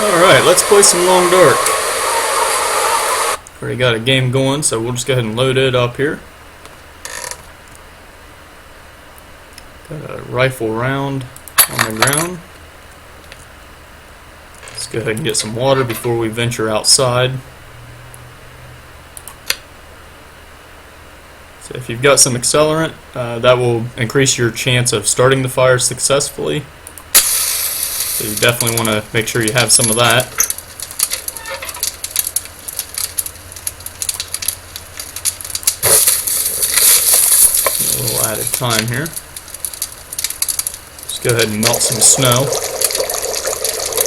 Alright, let's play some Long Dark. Already got a game going, so we'll just go ahead and load it up here. Got a rifle round on the ground. Let's go ahead and get some water before we venture outside. So if you've got some accelerant, that will increase your chance of starting the fire successfully. So you definitely want to make sure you have some of that. A little added time here. Let's go ahead and melt some snow.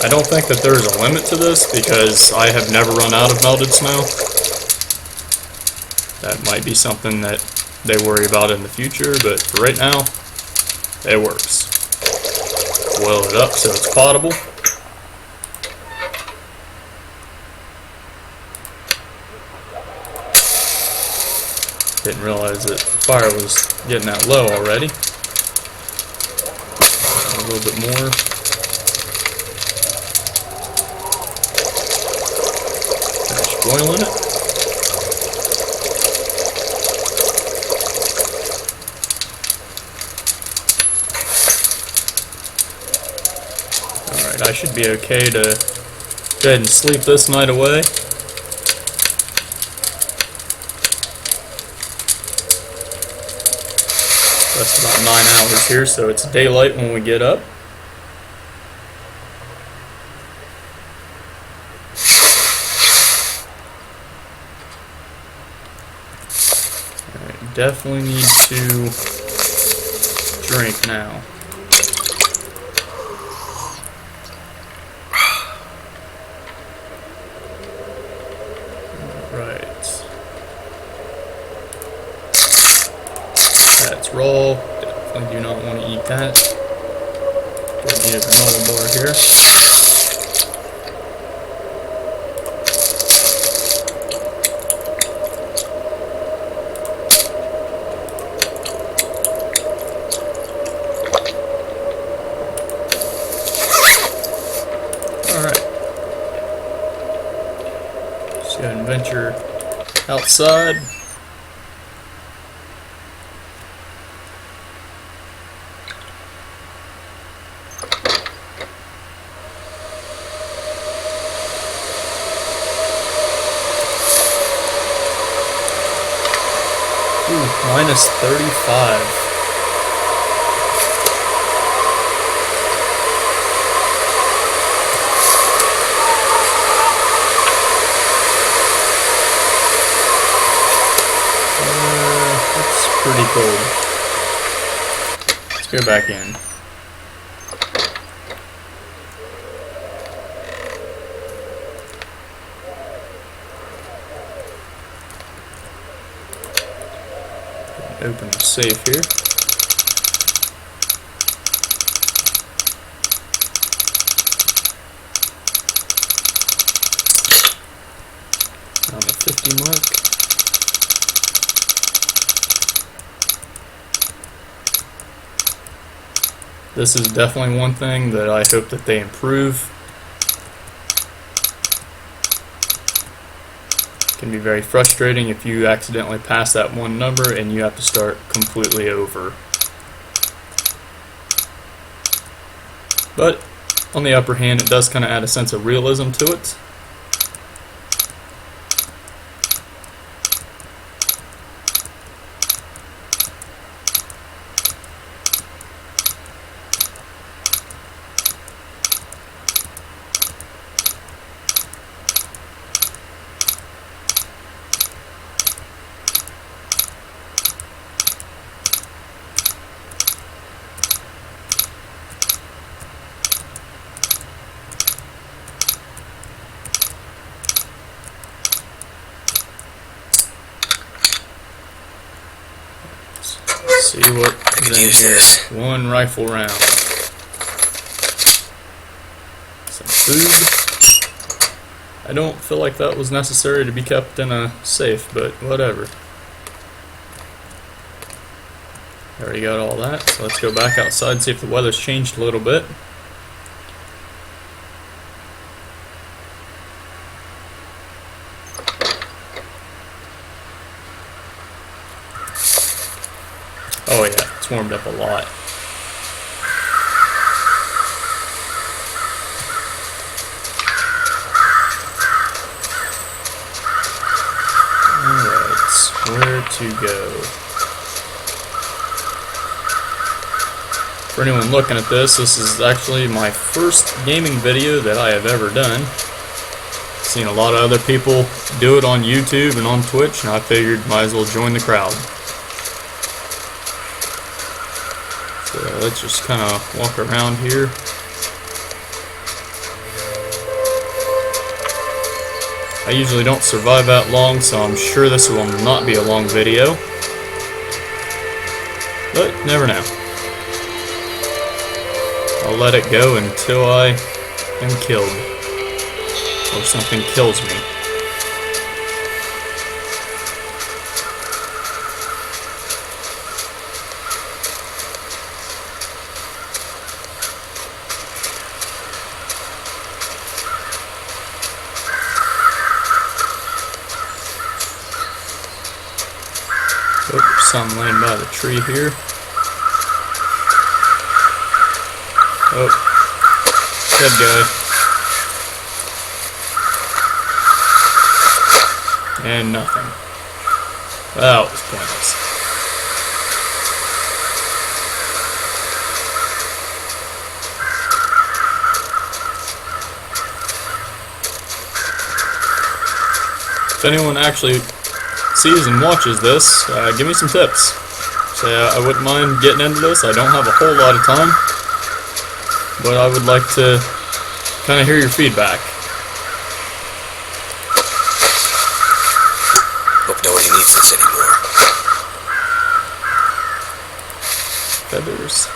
I don't think that there's a limit to this because I have never run out of melted snow. That might be something that they worry about in the future, but for right now, it works. Boil it up so it's potable. Didn't realize that the fire was getting that low already. A little bit more. Finish boiling it. I should be okay to go ahead and sleep this night away. That's about 9 hours here, so it's daylight when we get up. Alright, definitely need to drink now. That's raw. Definitely do not want to eat that. Don't need a granola bar here. Alright. Just go ahead and venture outside. Minus 35. That's pretty cold. Let's go back in. Open the safe here. On the 50 mark. This is definitely one thing that I hope that they improve. It can be very frustrating if you accidentally pass that one number and you have to start completely over. But on the upper hand, it does kind of add a sense of realism to it. Let's see what is in here. One rifle round. Some food. I don't feel like that was necessary to be kept in a safe, but whatever. Already got all that, so let's go back outside and see if the weather's changed a little bit. Oh yeah, it's warmed up a lot. Alright, where to go? For anyone looking at this is actually my first gaming video that I have ever done. Seen a lot of other people do it on YouTube and on Twitch, and I figured might as well join the crowd. So let's just kind of walk around here. I usually don't survive that long, so I'm sure this will not be a long video. But never know. I'll let it go until I am killed. Or something kills me. Oh, there's something laying by the tree here. Oh, dead guy. And nothing. That was pointless. If anyone actually sees and watches this, give me some tips. So I wouldn't mind getting into this. I don't have a whole lot of time, but I would like to kind of hear your feedback. Hope nobody needs this anymore. Feathers.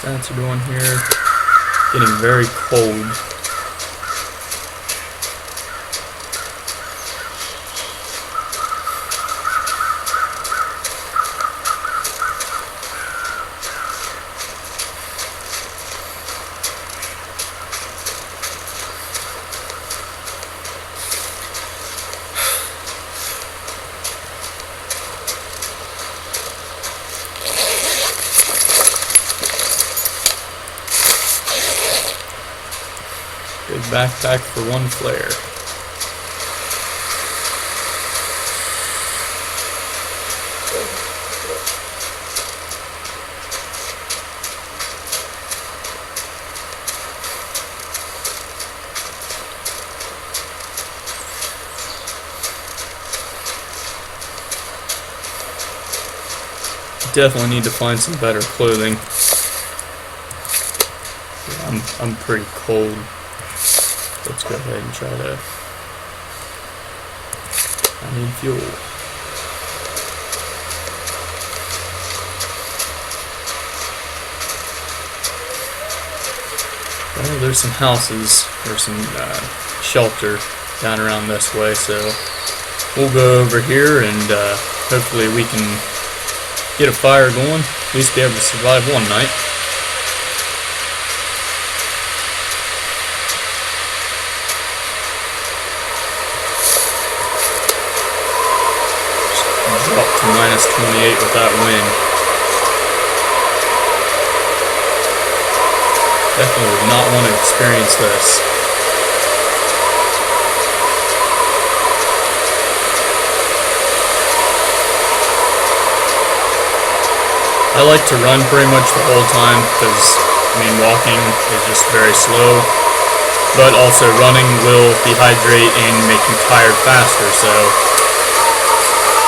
Stats are doing here. Getting very cold. Good backpack for one flare. Definitely need to find some better clothing. Yeah, I'm pretty cold. Let's go ahead and try to... I need fuel. Well, there's some houses, or some shelter down around this way, so we'll go over here and hopefully we can get a fire going, at least be able to survive one night. Up to minus 28 with that wind. Definitely would not want to experience this. I like to run pretty much the whole time because, I mean, walking is just very slow. but also running will dehydrate and make you tired faster, so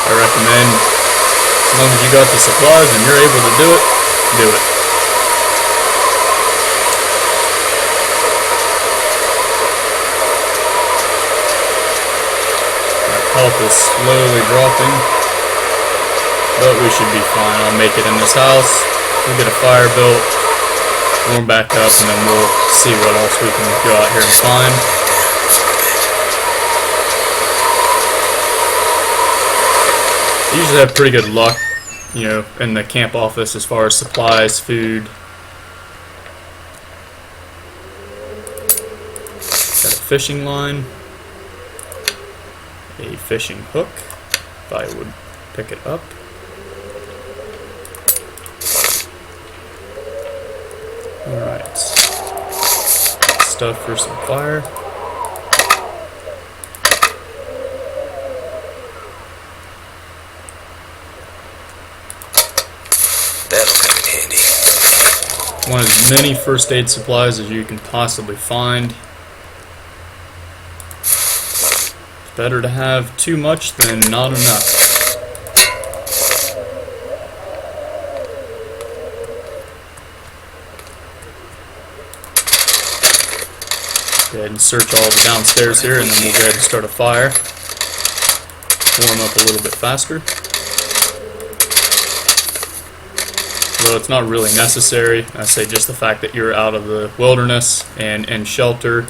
I recommend, as long as you got the supplies and you're able to do it, do it. My health is slowly dropping, but we should be fine. I'll make it in this house, we'll get a fire built, warm back up, and then we'll see what else we can go out here and find. I usually have pretty good luck, you know, in the camp office as far as supplies, food. Got a fishing line, a fishing hook, if I would pick it up. Alright, stuff for some fire. That'll come in handy. Want as many first aid supplies as you can possibly find. It's better to have too much than not enough. Go ahead and search all the downstairs here, and then we'll go ahead and start a fire. Warm up a little bit faster. Though it's not really necessary. I say just the fact that you're out of the wilderness and in shelter.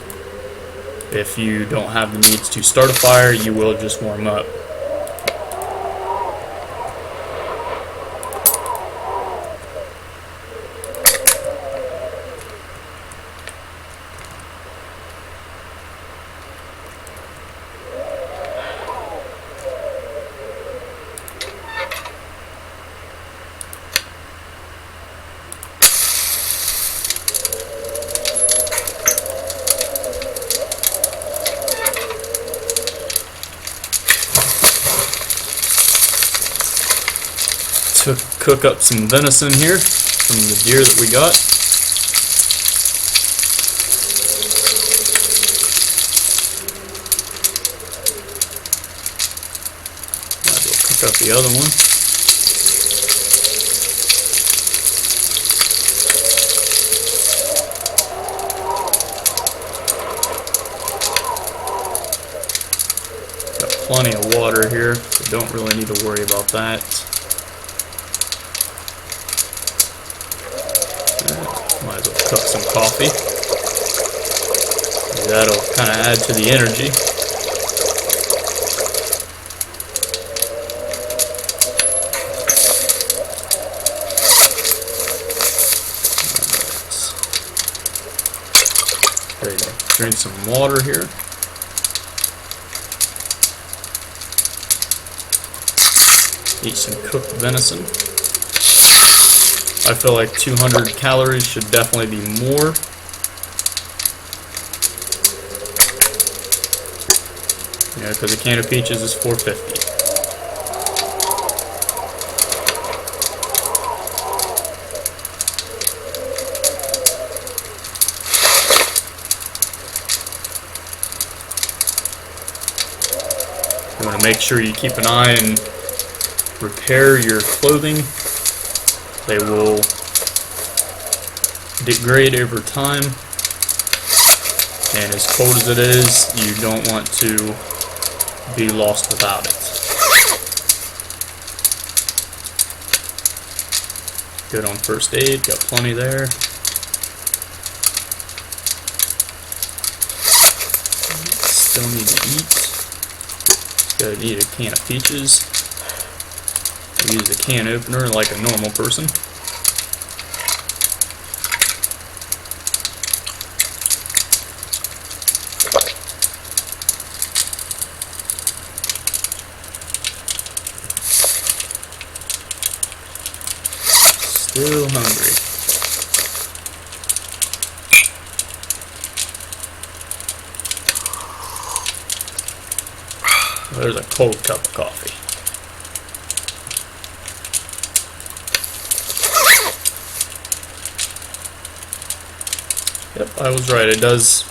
If you don't have the needs to start a fire, you will just warm up. To cook up some venison here from the deer that we got. Might as well cook up the other one. Got plenty of water here, so don't really need to worry about that. Might as well cook some coffee. Maybe that'll kind of add to the energy. Ready to drink some water here. Eat some cooked venison. I feel like 200 calories should definitely be more. Yeah, because a can of peaches is $4.50. You want to make sure you keep an eye and repair your clothing. They will degrade over time, and as cold as it is, you don't want to be lost without it. Good on first aid, got plenty there. Still need to eat. Gotta eat a can of peaches. Use a can opener like a normal person. Still hungry. There's a cold cup of coffee. Yep, I was right. It does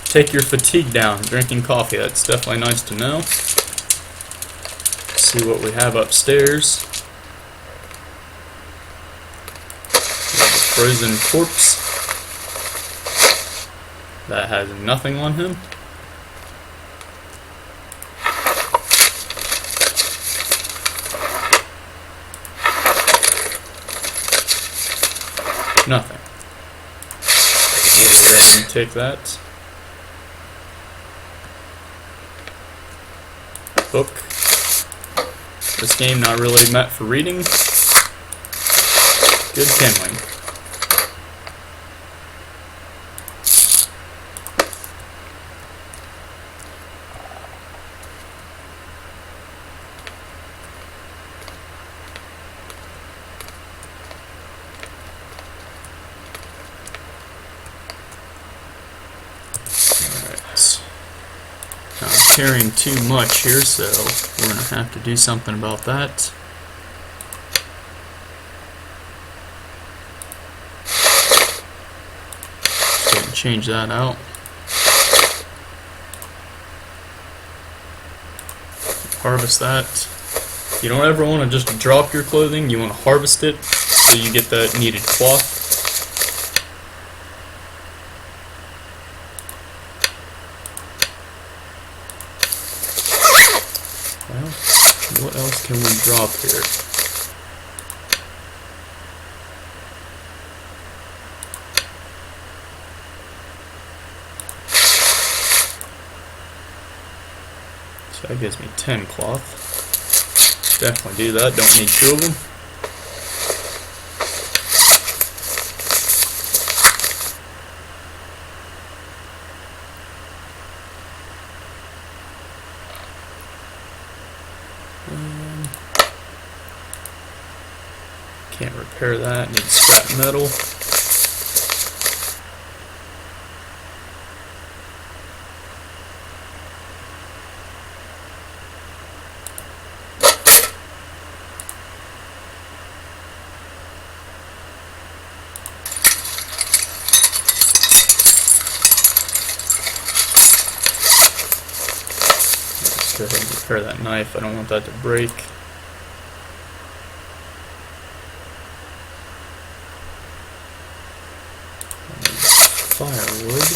take your fatigue down drinking coffee. That's definitely nice to know. Let's see what we have upstairs. We have a frozen corpse that has nothing on him. Nothing. I could use this. Take that. Book. This game not really meant for reading. Good kindling. Not carrying too much here, so we're going to have to do something about that. Go ahead and change that out. Harvest that. You don't ever want to just drop your clothing, you want to harvest it so you get that needed cloth. Well, what else can we drop here? So that gives me 10 cloth. Definitely do that, don't need 2 of them. Can't repair that, need scrap metal. Let's go ahead and repair that knife, I don't want that to break. Firewood.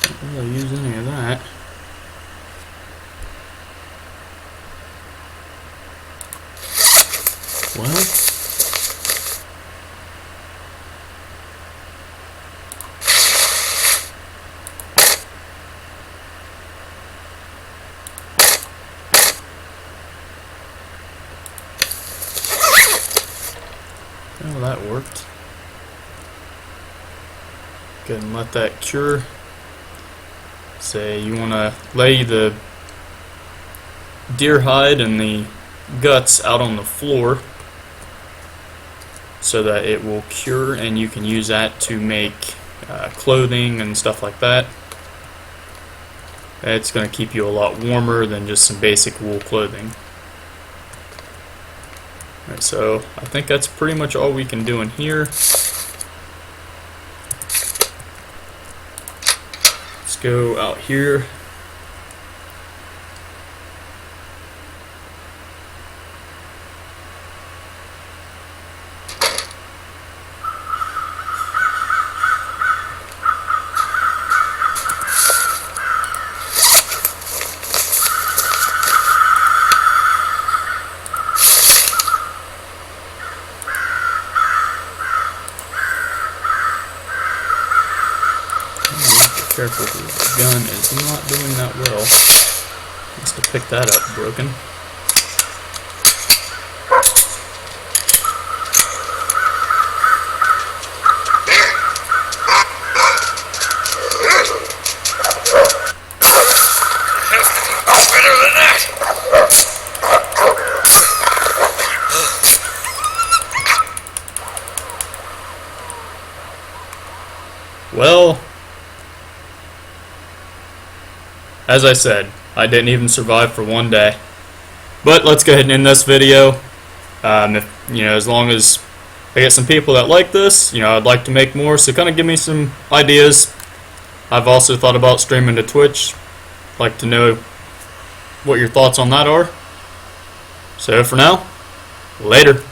Can't really use any of that. Well, well, that worked. Go ahead and let that cure. Say you want to lay the deer hide and the guts out on the floor so that it will cure and you can use that to make clothing and stuff like that. It's going to keep you a lot warmer than just some basic wool clothing. Alright, so I think that's pretty much all we can do in here. Let's go out here. Careful, the gun is not doing that well. Must have picked that up broken. Better than that. Well, as I said, I didn't even survive for one day. But let's go ahead and end this video. If as long as I get some people that like this, I'd like to make more. So kind of give me some ideas. I've also thought about streaming to Twitch. Like to know what your thoughts on that are. So for now, later.